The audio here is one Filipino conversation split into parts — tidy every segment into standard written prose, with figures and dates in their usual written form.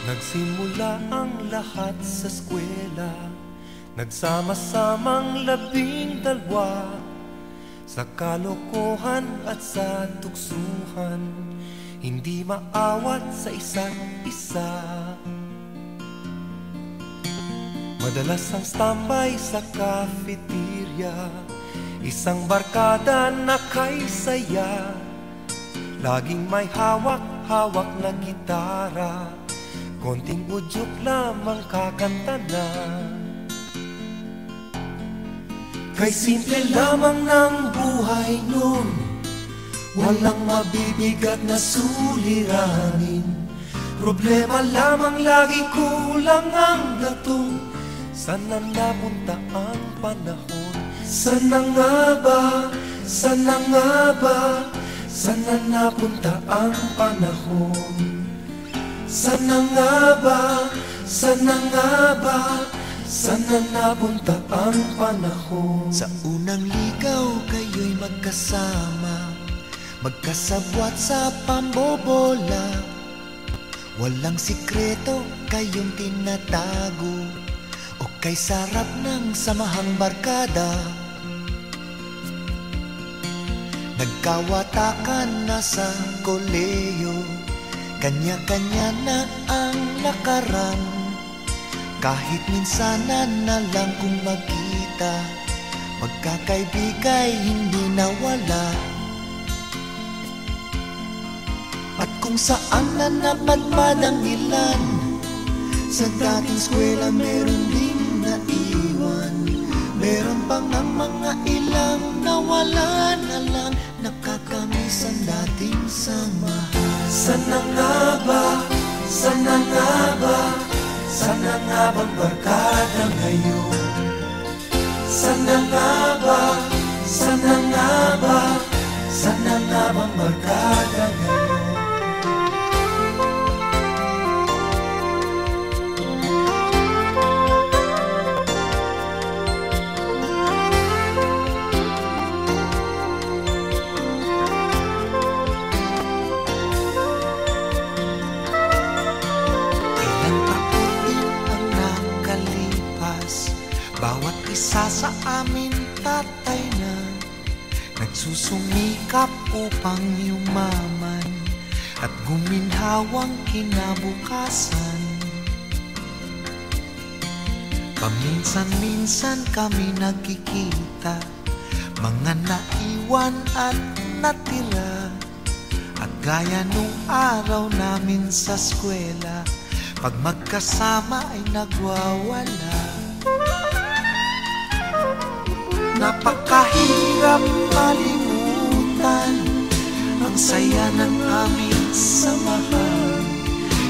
Nagsimula ang lahat sa eskwela, nagsama-samang 12 sa kalokohan at sa tuksuhan, hindi maawat sa isa't isa. Madalas ang standby sa cafeteria, isang barkada na kay saya, laging may hawak-hawak na gitara, konting udyok lamang kakanta na. Kay simple lamang ng buhay nun, walang mabibigat na suliranin. Problema lamang lagi, kulang ang gatong. Sana napunta ang panahon? Sana nga ba? Sana nga ba? Sana napunta ang panahon? Sana nga ba? Sana nga ba? Sana napunta ang panahon? Sa unang ligaw kayo'y magkasama, magkasabwat sa pambobola. Walang sikreto kayong tinatago, o kay sarap ng samahang barkada. Nagkawatakan na sa koleyo, kanya-kanya na ang lakaran. Kahit minsanan na lang kung magkita, magkakaibigay hindi nawala. At kung saan na napadpad ang ilan, sa dating eskwela meron ding naiwan. Meron pang ang mga ilang nawala na lang, nakakamiss ang dating samahan. Sana nga ba? Sana nga ba? Sana nga bang barkada ngayon? Sana nga ba? Sana nga ba? Sana nga bang barkada ngayon? Bawat isa sa amin tatay na, nagsusumikap upang yumaman at guminhawang kinabukasan. Paminsan-minsan kami nagkikita, mga naiwan at natira. At gaya nung araw namin sa eskwela, pag magkasama ay nagwawala. Napakahirap malimutan ang saya ng aming samahan.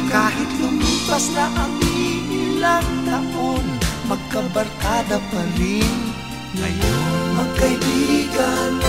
Kahit lumipas na ang ilang taon, magkabarkada pa rin ngayon. Magkaibigan,